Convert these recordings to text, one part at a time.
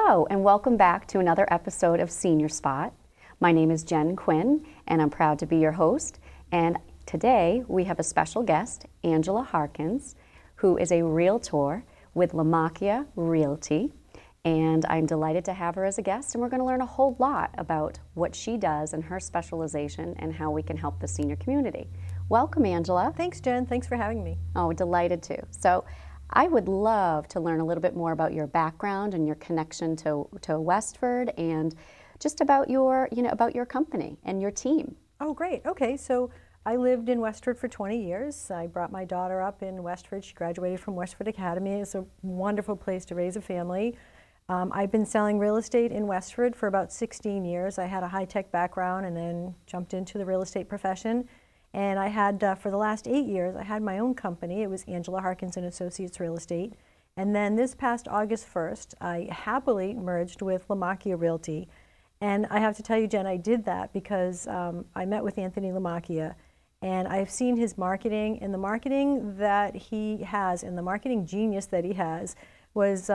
Hello, and welcome back to another episode of Senior Spot. My name is Jen Quinn, and I'm proud to be your host. And today we have a special guest, Angela Harkins, who is a realtor with Lammachia Realty. And I'm delighted to have her as a guest, and we're going to learn a whole lot about what she does and her specialization and how we can help the senior community. Welcome, Angela. Thanks, Jen. Thanks for having me. Oh, delighted to. So I would love to learn a little bit more about your background and your connection to Westford, and just about your, about your company and your team. Oh, great. Okay, so I lived in Westford for 20 years. I brought my daughter up in Westford. She graduated from Westford Academy. It's a wonderful place to raise a family. I've been selling real estate in Westford for about 16 years. I had a high-tech background and then jumped into the real estate profession. And I had, for the last 8 years, I had my own company. It was Angela Harkins and Associates Real Estate. And then this past August 1st, I happily merged with Lammachia Realty. And I have to tell you, Jen, I did that because I met with Anthony Lammachia, and I've seen his marketing, and the marketing that he has and the marketing genius that he has was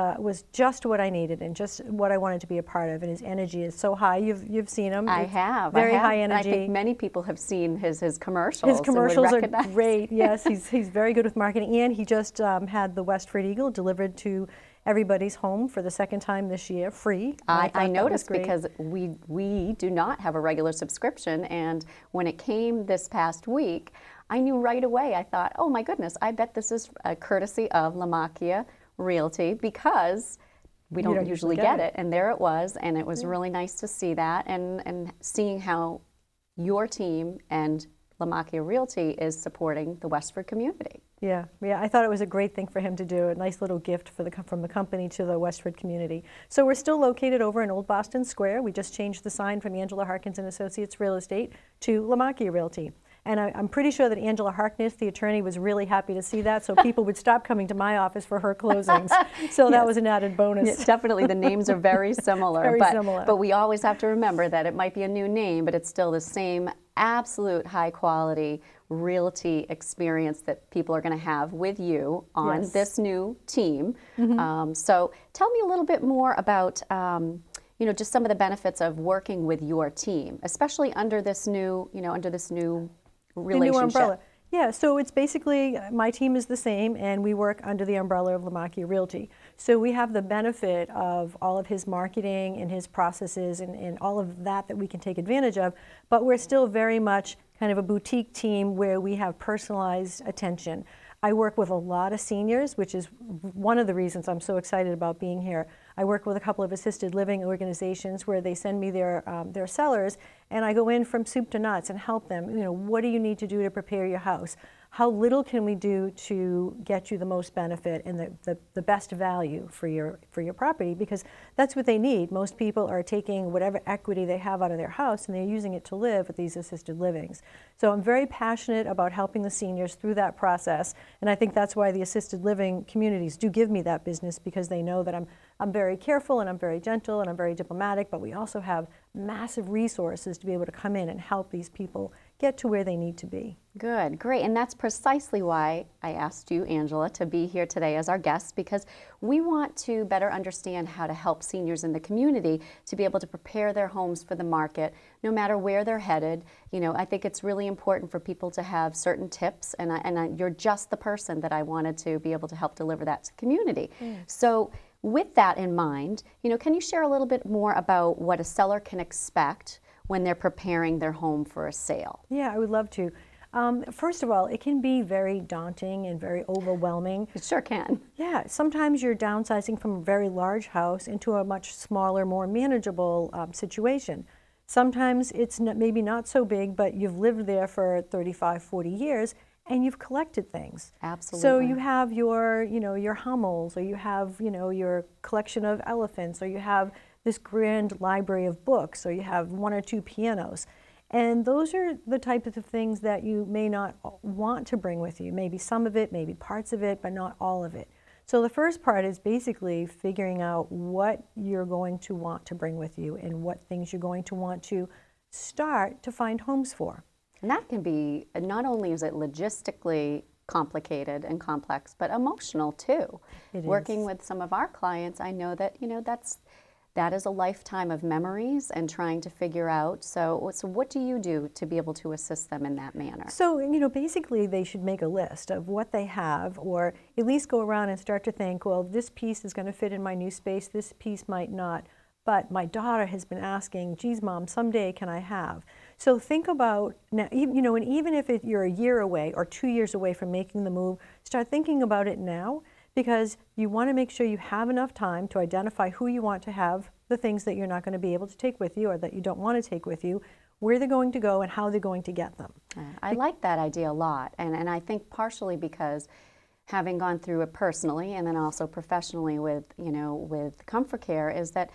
just what I needed and just what I wanted to be a part of. And his energy is so high. You've seen him. I have. Very high energy. And I think many people have seen his commercials. His commercials are great. Yes, he's very good with marketing. And he just had the Westford Eagle delivered to everybody's home for the second time this year, free. I noticed because we do not have a regular subscription, and when it came this past week, I knew right away. I thought, oh my goodness, I bet this is a courtesy of Lammachia Realty, because we don't usually get it. And there it was, and it was really nice to see that, and seeing how your team and Lammachia Realty is supporting the Westford community. Yeah, I thought it was a great thing for him to do, a nice little gift from the company to the Westford community. So we're still located over in Old Boston Square. We just changed the sign from Angela Harkins and Associates Real Estate to Lammachia Realty. And I'm pretty sure that Angela Harkness, the attorney, was really happy to see that, so people would stop coming to my office for her closings. So that was an added bonus. Yeah, definitely, the names are very similar. Similar. But we always have to remember that it might be a new name, but it's still the same absolute high-quality realty experience that people are going to have with you on this new team. So tell me a little bit more about just some of the benefits of working with your team, especially under this new, relationship. The new umbrella. Yeah, so it's basically, my team is the same, and we work under the umbrella of Lammachia Realty. So we have the benefit of all of his marketing and his processes and all of that we can take advantage of, but we're still very much kind of a boutique team where we have personalized attention. I work with a lot of seniors, which is one of the reasons I'm so excited about being here. I work with a couple of assisted living organizations where they send me their sellers, and I go in from soup to nuts and help them. What do you need to do to prepare your house? How little can we do to get you the most benefit and the best value for your property? Because that's what they need. Most people are taking whatever equity they have out of their house and they're using it to live at these assisted livings. So I'm very passionate about helping the seniors through that process, and I think that's why the assisted living communities do give me that business, because they know that I'm very careful and I'm very gentle and I'm very diplomatic, but we also have massive resources to be able to come in and help these people get to where they need to be. Good, great, and that's precisely why I asked you, Angela, to be here today as our guest, because we want to better understand how to help seniors in the community to be able to prepare their homes for the market, no matter where they're headed. I think it's really important for people to have certain tips, and you're just the person that I wanted to be able to help deliver that to the community. So with that in mind, can you share a little bit more about what a seller can expect when they're preparing their home for a sale? Yeah, I would love to. First of all, it can be very daunting and very overwhelming. It sure can. Yeah, sometimes you're downsizing from a very large house into a much smaller, more manageable situation. Sometimes it's maybe not so big, but you've lived there for 35, 40 years, and you've collected things. Absolutely. So you have your Hummels, or you have, your collection of elephants, or you have this grand library of books, or you have one or two pianos. And those are the types of things that you may not want to bring with you. Maybe some of it, maybe parts of it, but not all of it. So the first part is basically figuring out what you're going to want to bring with you and what things you're going to want to start to find homes for. And that can be, not only is it logistically complicated and complex, but emotional too. It Working is. with some of our clients, I know that, that is a lifetime of memories and trying to figure out. So what do you do to be able to assist them in that manner? So, you know, basically they should make a list of what they have, or at least go around and start to think, well, this piece is going to fit in my new space, this piece might not. But my daughter has been asking, geez, Mom, someday can I have? So think about, now, you know, and even if you're a year away or 2 years away from making the move, start thinking about it now, because you want to make sure you have enough time to identify who you want to have the things that you're not going to be able to take with you or that you don't want to take with you, where they're going to go and how they're going to get them. I like that idea a lot, and I think partially because having gone through it personally and then also professionally with, you know, with ComForCare, is that,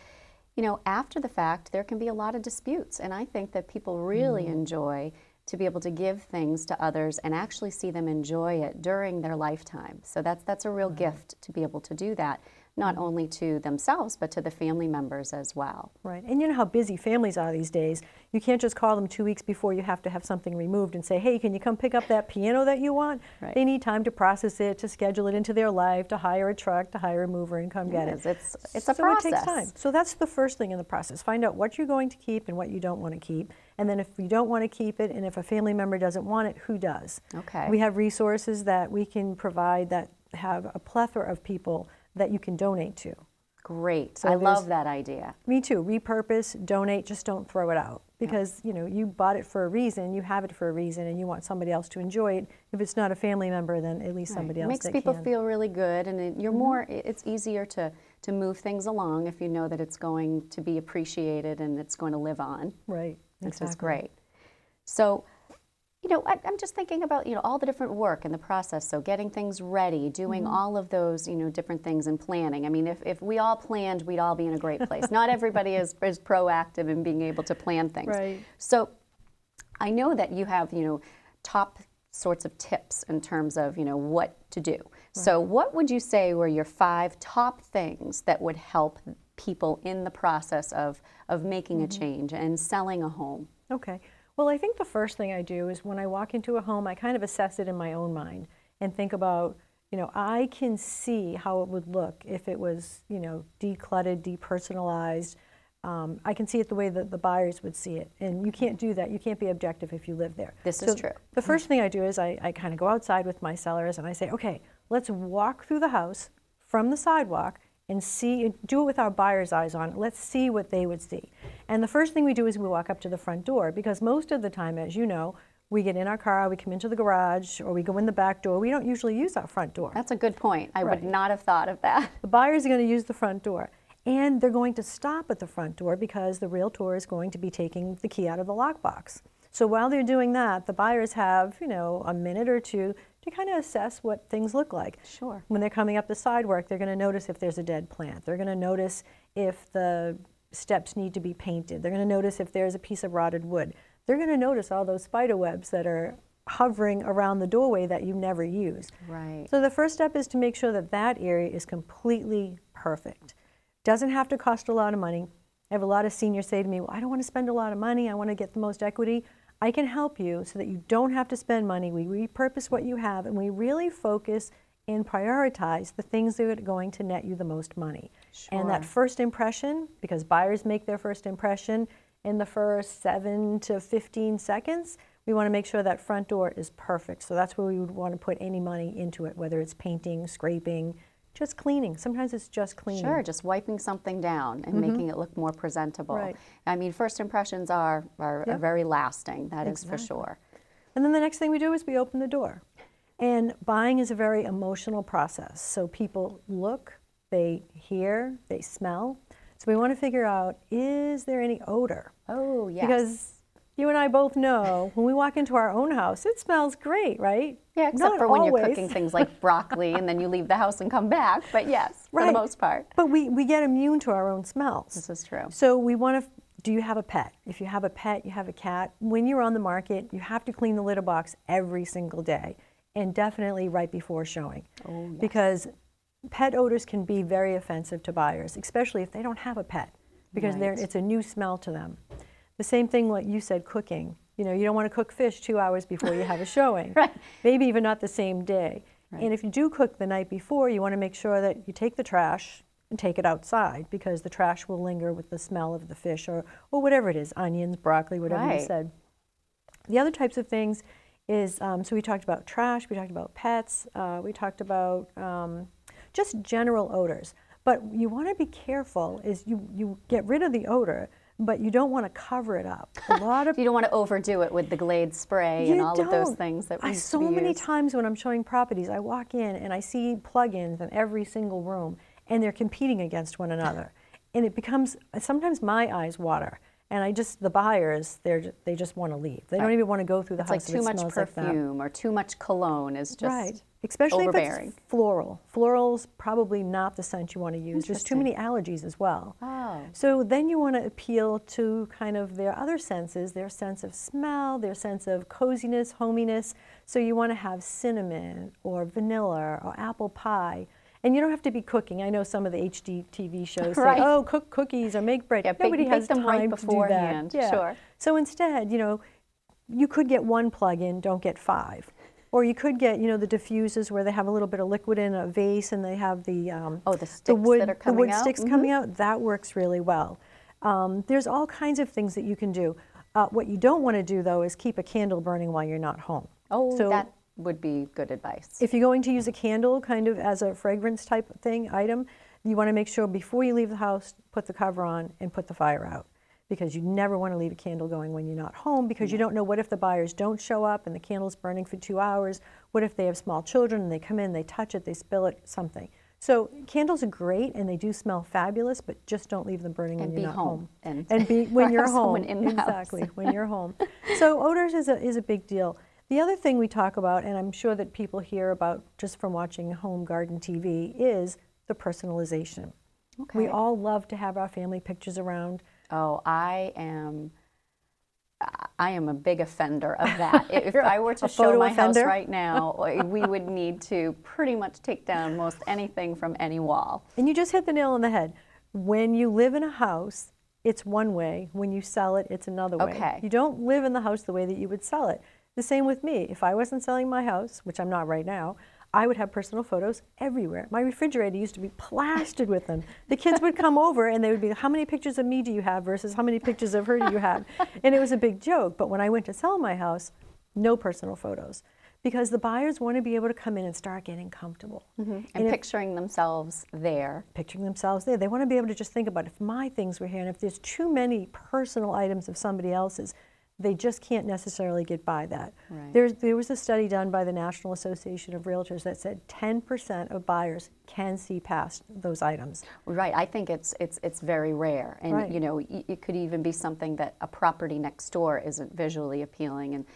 you know, after the fact there can be a lot of disputes, and I think that people really enjoy to be able to give things to others and actually see them enjoy it during their lifetime. So that's a real gift to be able to do that, not only to themselves, but to the family members as well. Right, and you know how busy families are these days. You can't just call them 2 weeks before you have to have something removed and say, hey, can you come pick up that piano that you want? Right. They need time to process it, to schedule it into their life, to hire a truck, to hire a mover and come get it. It's a process. So it takes time. So that's the first thing in the process. Find out what you're going to keep and what you don't want to keep. And then if you don't want to keep it, and if a family member doesn't want it, who does? Okay. We have resources that we can provide that have a plethora of people that you can donate to. Great. So I love that idea. Me too. Repurpose, donate, just don't throw it out. Because you know, you bought it for a reason, you have it for a reason, and you want somebody else to enjoy it. If it's not a family member, then at least somebody else that can. It makes people feel really good, and you're more, it's easier to move things along if you know that it's going to be appreciated and it's going to live on. Right. Which is great. So, you know, I'm just thinking about, you know, all the different work in the process. So getting things ready, doing all of those, you know, different things and planning. I mean, if we all planned, we'd all be in a great place. Not everybody is proactive in being able to plan things. Right. So I know that you have, you know, top sorts of tips in terms of, you know, what to do. Right. So what would you say were your 5 top things that would help people in the process of making a change and selling a home? Okay. Well, I think the first thing I do is when I walk into a home, I kind of assess it in my own mind and think about, you know, I can see how it would look if it was, you know, decluttered, depersonalized. I can see it the way that the buyers would see it. And you can't do that. You can't be objective if you live there. This is true. The first thing I do is I kind of go outside with my sellers and I say, okay, let's walk through the house from the sidewalk and see, do it with our buyer's eyes on. Let's see what they would see. And the first thing we do is we walk up to the front door, because most of the time, as you know, we get in our car, we come into the garage, or we go in the back door. We don't usually use our front door. That's a good point. I would not have thought of that. The buyers are going to use the front door. And they're going to stop at the front door because the realtor is going to be taking the key out of the lockbox. So while they're doing that, the buyers have, you know, a minute or two to kind of assess what things look like. Sure. When they're coming up the sidewalk, they're going to notice if there's a dead plant. They're going to notice if the steps need to be painted. They're going to notice if there's a piece of rotted wood. They're going to notice all those spider webs that are hovering around the doorway that you never use. Right. So the first step is to make sure that that area is completely perfect. Doesn't have to cost a lot of money. I have a lot of seniors say to me, well, I don't want to spend a lot of money. I want to get the most equity. I can help you so that you don't have to spend money. We repurpose what you have, and we really focus and prioritize the things that are going to net you the most money. Sure. And that first impression, because buyers make their first impression in the first 7 to 15 seconds, we want to make sure that front door is perfect. So that's where we would want to put any money into it, whether it's painting, scraping, just cleaning. Sometimes it's just cleaning. Sure, just wiping something down and making it look more presentable. Right. I mean, first impressions are very lasting, that is for sure. And then the next thing we do is we open the door. And buying is a very emotional process. So people look, they hear, they smell. So we want to figure out, is there any odor? Oh, yes. Because you and I both know when we walk into our own house, it smells great, right? Yeah, except Not for when always. you're cooking things like broccoli and then you leave the house and come back. But yes, for the most part. But we get immune to our own smells. This is true. So we want to, do you have a pet? If you have a pet, you have a cat. When you're on the market, you have to clean the litter box every single day, and definitely right before showing. Oh, yes. Because pet odors can be very offensive to buyers, especially if they don't have a pet, because it's a new smell to them. The same thing what you said, cooking. You know, you don't want to cook fish 2 hours before you have a showing. Right. Maybe even not the same day. Right. And if you do cook the night before, you want to make sure that you take the trash and take it outside because the trash will linger with the smell of the fish or whatever it is, onions, broccoli, whatever you said. The other types of things is, so we talked about trash, we talked about pets, we talked about just general odors. But you want to be careful is you get rid of the odor, but you don't want to cover it up. A lot of you don't want to overdo it with the Glade spray and all of those things that we used to be So many used. times when I'm showing properties, I walk in and I see plug-ins in every single room, and they're competing against one another. And it becomes, sometimes my eyes water. And the buyers, they just want to leave. They don't even want to go through the house. It's like too much perfume or too much cologne is just especially overbearing. If it's floral. Floral's probably not the scent you want to use. There's too many allergies as well. Oh. So then you want to appeal to kind of their other senses, their sense of smell, their sense of coziness, hominess. So you want to have cinnamon or vanilla or apple pie. And you don't have to be cooking. I know some of the HGTV shows say, oh, cook cookies or make bread. Yeah, Nobody has them time right to do beforehand. that. Yeah. Sure. So instead, you could get one plug-in, don't get 5. Or you could get, the diffusers where they have a little bit of liquid in a vase and they have the wood sticks coming out. That works really well. There's all kinds of things that you can do. What you don't want to do, though, is keep a candle burning while you're not home. Oh, so that would be good advice. If you're going to use a candle kind of as a fragrance type item, you want to make sure before you leave the house, put the cover on and put the fire out. Because you never want to leave a candle going when you're not home because you don't know what if the buyers don't show up and the candle's burning for 2 hours. What if they have small children and they come in, they touch it, they spill it, something. So candles are great and they do smell fabulous, but just don't leave them burning when you're not home. And be when you're home. In the exactly, house. when you're home. So odors is a big deal. The other thing we talk about, and I'm sure that people hear about just from watching home garden TV, is the personalization. Okay. We all love to have our family pictures around. Oh, I am a big offender of that. If I were to show my house right now, we would need to pretty much take down most anything from any wall. And you just hit the nail on the head. When you live in a house, it's one way. When you sell it, it's another way. Okay. You don't live in the house the way that you would sell it. The same with me. If I wasn't selling my house, which I'm not right now, I would have personal photos everywhere. My refrigerator used to be plastered with them. The kids would come over and they would be, how many pictures of me do you have versus how many pictures of her do you have? And it was a big joke. But when I went to sell my house, no personal photos. Because the buyers want to be able to come in and start getting comfortable. And picturing themselves there. Picturing themselves there. They want to be able to just think about if my things were here and if there's too many personal items of somebody else's, they just can't necessarily get by that. Right. There was a study done by the National Association of Realtors that said 10% of buyers can see past those items. Right. I think it's very rare, and it could even be something that a property next door isn't visually appealing, and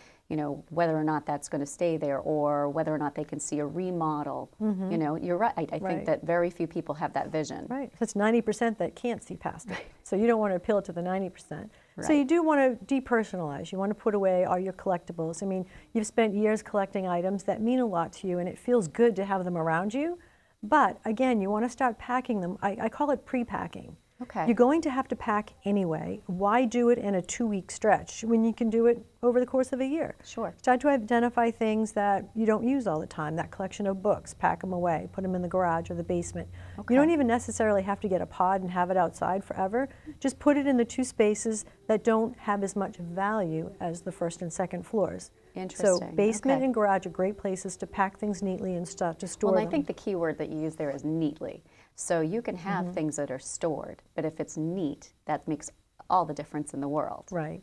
whether or not that's going to stay there or whether or not they can see a remodel. You're right. I think that very few people have that vision. Right. It's 90% that can't see past it. So you don't want to appeal to the 90%. So you do want to depersonalize. You want to put away all your collectibles. I mean, you've spent years collecting items that mean a lot to you, and it feels good to have them around you. But again, you want to start packing them. I call it pre-packing. Okay. You're going to have to pack anyway. Why do it in a 2-week stretch when you can do it over the course of a year? Sure. Start to identify things that you don't use all the time. That collection of books, pack them away, put them in the garage or the basement. Okay. You don't even necessarily have to get a pod and have it outside forever. Just put it in the 2 spaces that don't have as much value as the first and second floors. Interesting. So basement and garage are great places to pack things neatly and stuff to store them. I think the key word that you use there is neatly. So you can have things that are stored, but if it's neat, that makes all the difference in the world. Right.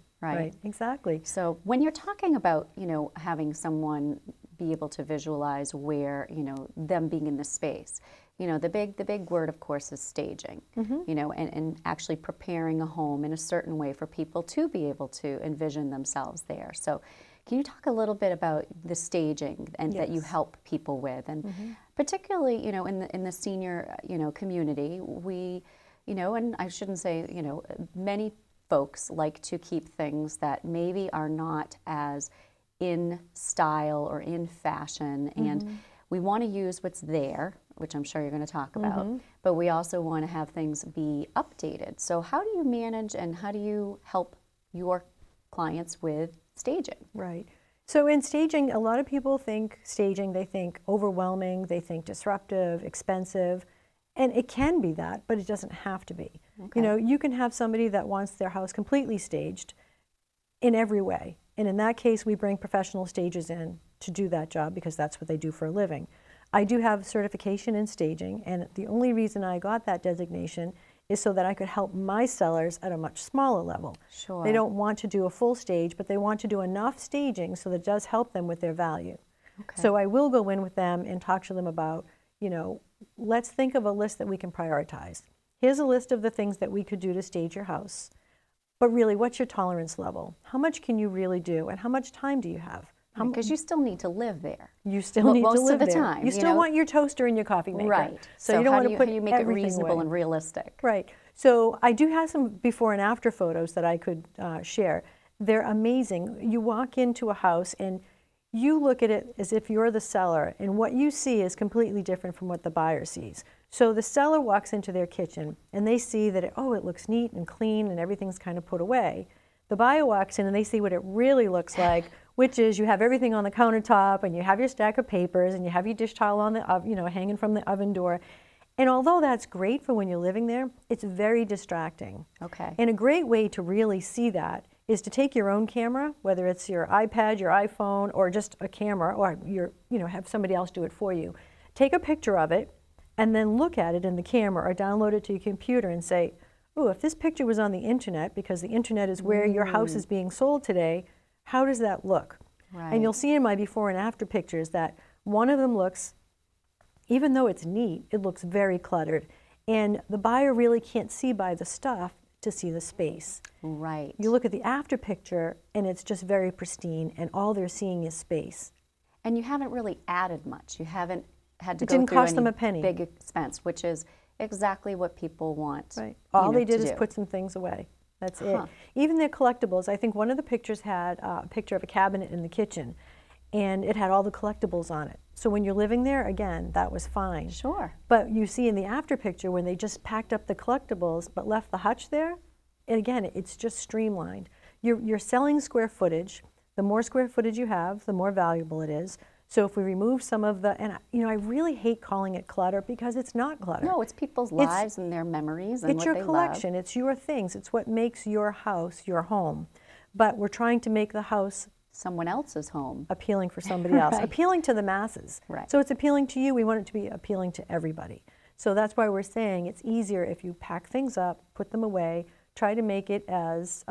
Exactly. So when you're talking about, having someone be able to visualize where, them being in the space, the big word, of course, is staging, and actually preparing a home in a certain way for people to be able to envision themselves there. So can you talk a little bit about the staging and that you help people with, and particularly, in the senior, community, we, and I shouldn't say, many folks like to keep things that maybe are not as in style or in fashion, and we want to use what's there, which I'm sure you're going to talk about, but we also want to have things be updated. So how do you manage and how do you help your clients with staging? Right. So in staging, a lot of people think staging, they think overwhelming, they think disruptive, expensive, And it can be that, but it doesn't have to be. Okay. You know, you can have somebody that wants their house completely staged in every way. And in that case, we bring professional stagers in to do that job because that's what they do for a living. I do have certification in staging, and the only reason I got that designation is so that I could help my sellers at a much smaller level. Sure. They don't want to do a full stage, but they want to do enough staging so that it does help them with their value. Okay. So I will go in with them and talk to them about, you know, let's think of a list that we can prioritize. Here's a list of the things that we could do to stage your house. But really, what's your tolerance level? How much can you really do, and how much time do you have? Because you still need to live there. You still need to live there. Most of the time. You still want your toaster and your coffee maker. Right. So you don't want to put how do you make it everything reasonable away. and realistic? Right. So I do have some before and after photos that I could share. They're amazing. You walk into a house and you look at it as if you're the seller, and what you see is completely different from what the buyer sees. So the seller walks into their kitchen and they see that, it looks neat and clean and everything's kind of put away. The buyer walks in and they see what it really looks like, which is you have everything on the countertop and you have your stack of papers and you have your dish towel on the hanging from the oven door. And although that's great for when you're living there, it's very distracting. Okay. And a great way to really see that is to take your own camera, whether it's your iPad, your iPhone, or just a camera, or have somebody else do it for you. Take a picture of it and then look at it in the camera or download it to your computer and say, oh, if this picture was on the internet, because the internet is where your house is being sold today, how does that look? Right. And you'll see in my before and after pictures that one of them looks, even though it's neat, it looks very cluttered. And the buyer really can't see by the stuff to see the space. Right. You look at the after picture and it's just very pristine and all they're seeing is space. And you haven't really added much. You haven't had to It go didn't through cost any them a penny. big expense, which is exactly what people want. Right. All they did to is do. put some things away. That's it. Even their collectibles, I think one of the pictures had a picture of a cabinet in the kitchen and it had all the collectibles on it. So when you're living there, again, that was fine. Sure. But you see in the after picture when they just packed up the collectibles but left the hutch there, and again, it's just streamlined. You're selling square footage. The more square footage you have, the more valuable it is. So if we remove some of the, and I really hate calling it clutter because it's not clutter. No, it's people's lives and their memories and it's what your they collection. love. It's your things. It's what makes your house your home. But we're trying to make the house Someone else's home. appealing for somebody else, Right. appealing to the masses. Right. So it's appealing to you. We want it to be appealing to everybody. So that's why we're saying it's easier if you pack things up, put them away, try to make it as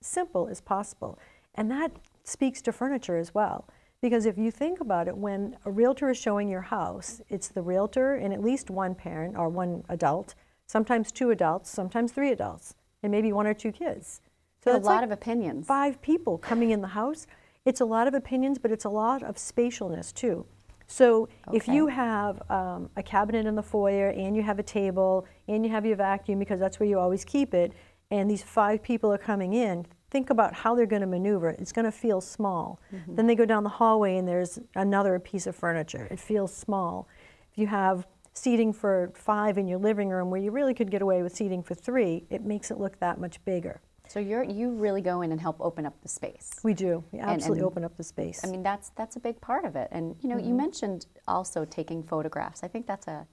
simple as possible. And that speaks to furniture as well. Because if you think about it, when a realtor is showing your house, it's the realtor and at least one parent or one adult, sometimes two adults, sometimes three adults, and maybe one or two kids. So a it's lot like of opinions. 5 people coming in the house. It's a lot of opinions, but it's a lot of spatialness too. So if you have a cabinet in the foyer and you have a table and you have your vacuum because that's where you always keep it, and these 5 people are coming in, think about how they're going to maneuver. It's going to feel small. Then they go down the hallway and there's another piece of furniture. It feels small. If you have seating for 5 in your living room where you really could get away with seating for 3, it makes it look that much bigger. So you really go in and help open up the space. We do. We absolutely open up the space. I mean, that's a big part of it. And you mentioned also taking photographs. I think that's a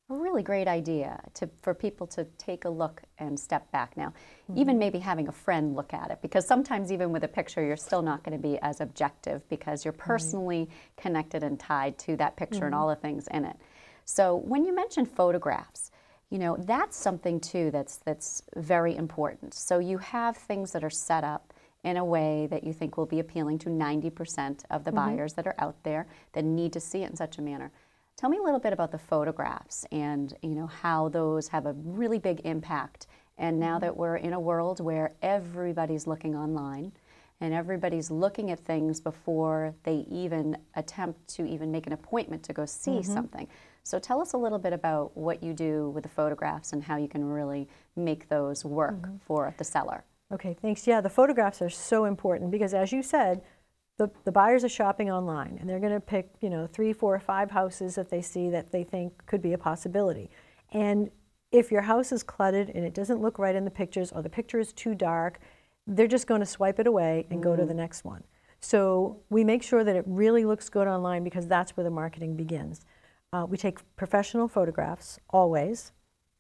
really great idea for people to take a look and step back now. Even maybe having a friend look at it, because sometimes even with a picture you're still not going to be as objective because you're personally connected and tied to that picture and all the things in it. So when you mention photographs, that's something too that's very important. So you have things that are set up in a way that you think will be appealing to 90% of the buyers that are out there that need to see it in such a manner. Tell me a little bit about the photographs and how those have a really big impact. And now that we're in a world where everybody's looking online and everybody's looking at things before they even attempt to even make an appointment to go see something. So tell us a little bit about what you do with the photographs and how you can really make those work for the seller. Okay, thanks. Yeah, the photographs are so important because, as you said, the buyers are shopping online and they're going to pick 3, 4, 5 houses that they see that they think could be a possibility. And if your house is cluttered and it doesn't look right in the pictures or the picture is too dark, they're just going to swipe it away and go to the next one. So we make sure that it really looks good online because that's where the marketing begins. We take professional photographs, always.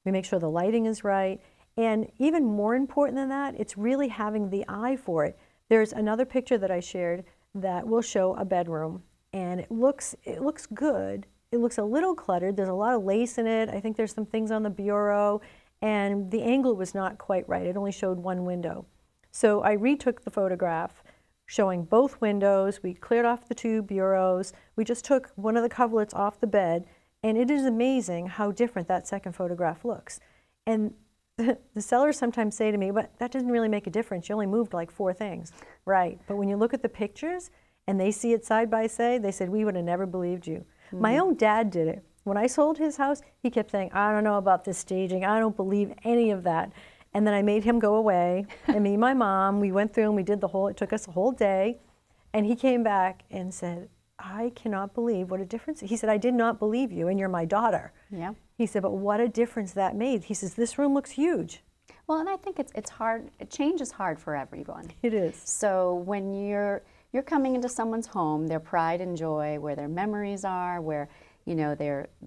We make sure the lighting is right. And even more important than that, it's really having the eye for it. There's another picture that I shared that will show a bedroom, and it looks good. It looks a little cluttered. There's a lot of lace in it. I think there's some things on the bureau, and the angle was not quite right. It only showed one window. So I retook the photograph showing both windows. We cleared off the 2 bureaus. We just took one of the coverlets off the bed, and it is amazing how different that second photograph looks. And the sellers sometimes say to me, but that doesn't really make a difference. You only moved like 4 things. Right, but when you look at the pictures and they see it side by side, they said, we would have never believed you. Mm-hmm. My own dad did it. When I sold his house, he kept saying, I don't know about this staging. I don't believe any of that. And then I made him go away, and me and my mom, we went through and we did it took us a whole day, and he came back and said, I cannot believe what a difference. He said, I did not believe you, and you're my daughter. Yeah. He said, but what a difference that made. He says, this room looks huge. Well, and I think it's hard, change is hard for everyone. It is. So when you're coming into someone's home, their pride and joy, where their memories are, where, you know,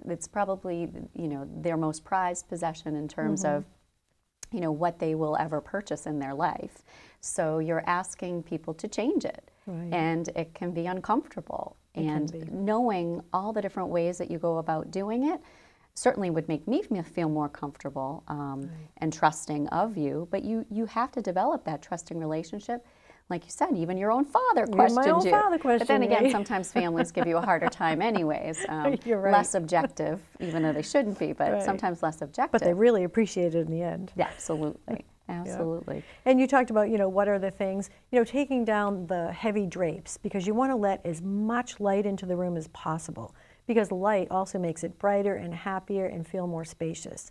it's probably, you know, their most prized possession in terms of, you know, what they will ever purchase in their life. So you're asking people to change it. Right. And it can be uncomfortable. And knowing all the different ways that you go about doing it certainly would make me feel more comfortable and trusting of you. But you have to develop that trusting relationship. Like you said, even your own father questioned you. But then again, sometimes families give you a harder time anyways. You're right. Less objective, even though they shouldn't be, but sometimes less objective. But they really appreciate it in the end. Yeah, absolutely. Absolutely. Yeah. And you talked about, you know, what are the things, you know, taking down the heavy drapes, because you want to let as much light into the room as possible, because light also makes it brighter and happier and feel more spacious.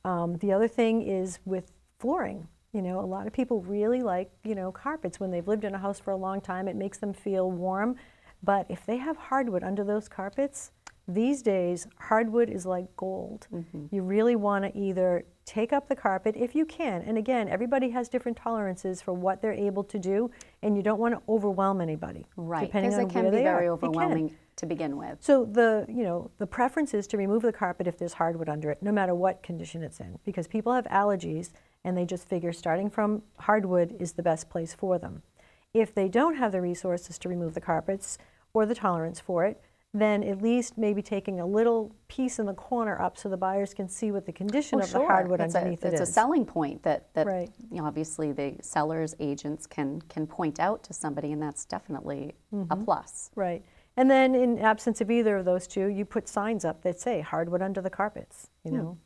The other thing is with flooring. You know, a lot of people really like, you know, carpets when they've lived in a house for a long time. It makes them feel warm. But if they have hardwood under those carpets, these days, hardwood is like gold. You really want to either take up the carpet if you can. And again, everybody has different tolerances for what they're able to do, and you don't want to overwhelm anybody. Right, because it can be very overwhelming to begin with. So the preference is to remove the carpet if there's hardwood under it, no matter what condition it's in, because people have allergies, and they just figure starting from hardwood is the best place for them. If they don't have the resources to remove the carpets or the tolerance for it, then at least maybe taking a little piece in the corner up so the buyers can see what the condition of the hardwood underneath it is. It's a selling point that you know, obviously the seller's agents can point out to somebody, and that's definitely a plus. Right. And then in absence of either of those two, you put signs up that say hardwood under the carpets, you know.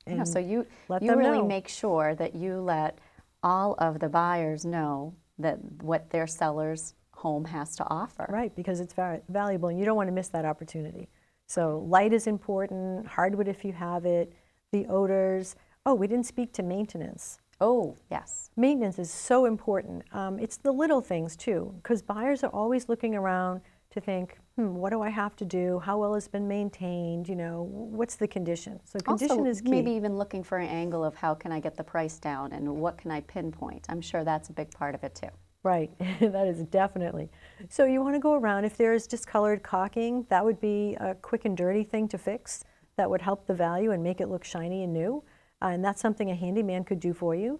And so you really make sure that you let all of the buyers know that what their seller's home has to offer. Right, because it's valuable, and you don't want to miss that opportunity. So light is important, hardwood if you have it, the odors. Oh, we didn't speak to maintenance. Oh, yes. Maintenance is so important. It's the little things too, because buyers are always looking around to think, what do I have to do? How well has it been maintained? You know, what's the condition? So condition also, is key. Maybe even looking for an angle of how can I get the price down and what can I pinpoint. I'm sure that's a big part of it too. Right, that is definitely. So you want to go around, if there's discolored caulking, that would be a quick and dirty thing to fix. That would help the value and make it look shiny and new. And that's something a handyman could do for you.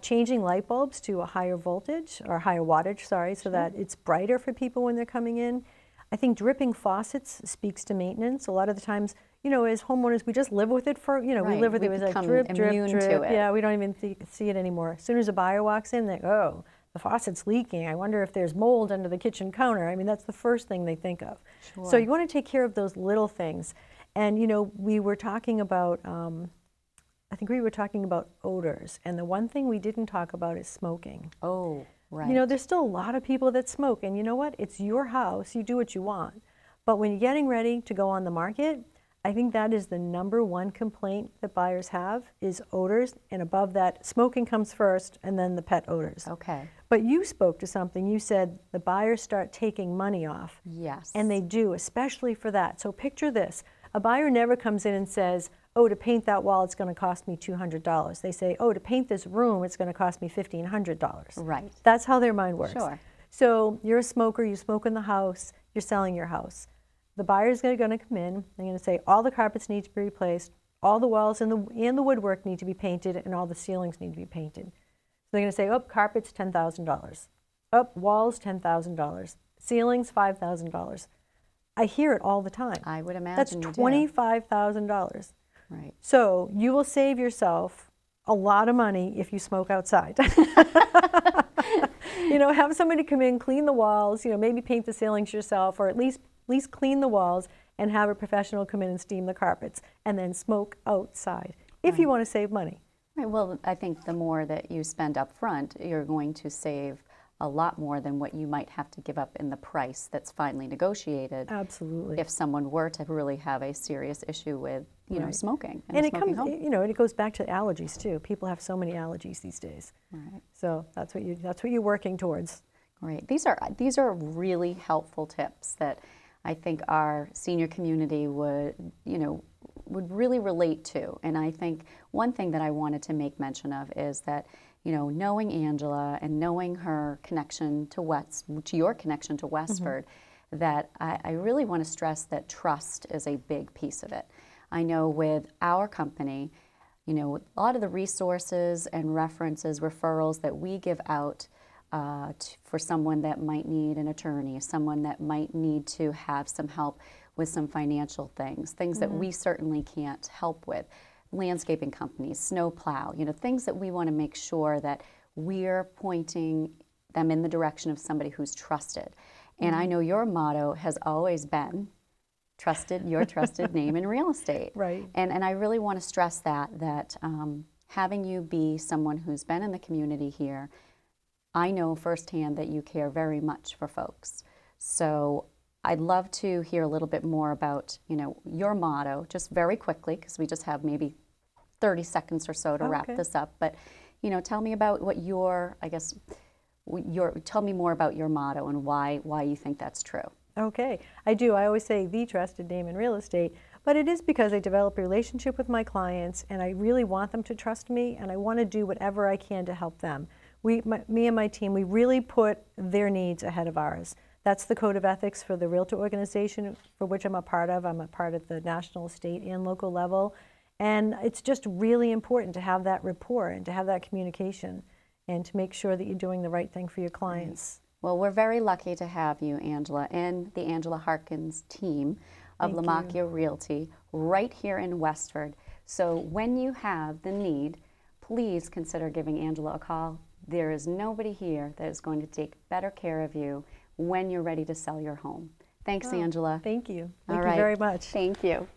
Changing light bulbs to a higher voltage, or higher wattage, sorry, so that it's brighter for people when they're coming in. I think dripping faucets speaks to maintenance. A lot of the times, you know, as homeowners, we just live with it for, you know, we live with it. It was like drip, drip, drip. Yeah, we don't even see it anymore. As soon as a buyer walks in, they go, oh, the faucet's leaking. I wonder if there's mold under the kitchen counter. I mean, that's the first thing they think of. Sure. So you want to take care of those little things. And, you know, we were talking about, I think we were talking about odors. And the one thing we didn't talk about is smoking. Oh, right. You know, there's still a lot of people that smoke. And you know what? It's your house. You do what you want. But when you're getting ready to go on the market, I think that is the #1 complaint that buyers have is odors, and above that, smoking comes first, and then the pet odors. Okay. But you spoke to something. You said the buyers start taking money off. Yes. And they do, especially for that. So picture this. A buyer never comes in and says, oh, to paint that wall, it's going to cost me $200. They say, oh, to paint this room, it's going to cost me $1,500. Right. That's how their mind works. Sure. So you're a smoker, you smoke in the house, you're selling your house. The buyers are going to come in, they're going to say all the carpets need to be replaced, all the walls and the woodwork need to be painted, and all the ceilings need to be painted. So they're going to say, oh, carpets, $10,000. Oh, walls, $10,000. Ceilings, $5,000. I hear it all the time. I would imagine that's $25,000. Right. So you will save yourself a lot of money if you smoke outside. You know, have somebody come in, clean the walls, you know, maybe paint the ceilings yourself, or at least clean the walls, and have a professional come in and steam the carpets, and then smoke outside if you want to save money. Right. Well, I think the more that you spend up front, you're going to save a lot more than what you might have to give up in the price that's finally negotiated. Absolutely. If someone were to really have a serious issue with, you know, smoking and it comes, you know, and it goes back to allergies too. People have so many allergies these days. Right. So that's what you're working towards. Great. These are really helpful tips that I think our senior community would really relate to. And I think one thing that I wanted to make mention of is that, you know, knowing Angela and knowing her connection to your connection to Westford, that I really want to stress that trust is a big piece of it. I know with our company, you know, a lot of the resources and references, referrals that we give out for someone that might need an attorney, someone that might need to have some help with some financial things that we certainly can't help with. Landscaping companies, snow plow, you know, things that we want to make sure that we're pointing them in the direction of somebody who's trusted. And I know your motto has always been trusted, your trusted name in real estate. Right. And I really want to stress that having you be someone who's been in the community here, I know firsthand that you care very much for folks. So I'd love to hear a little bit more about, you know, your motto, just very quickly, because we just have maybe 30 seconds or so to wrap this up. But, you know, tell me about what tell me more about your motto and why you think that's true. Okay, I do. I always say the trusted name in real estate, but it is because I develop a relationship with my clients, and I really want them to trust me, and I want to do whatever I can to help them. Me and my team, we really put their needs ahead of ours. That's the code of ethics for the Realtor organization, for which I'm a part of. I'm a part at the national, state, and local level. And it's just really important to have that rapport and to have that communication and to make sure that you're doing the right thing for your clients. Well, we're very lucky to have you, Angela, and the Angela Harkins team of Lammachia Realty right here in Westford. So when you have the need, please consider giving Angela a call. There is nobody here that is going to take better care of you when you're ready to sell your home. Thanks, Angela. Thank you. Thank you very much. Thank you.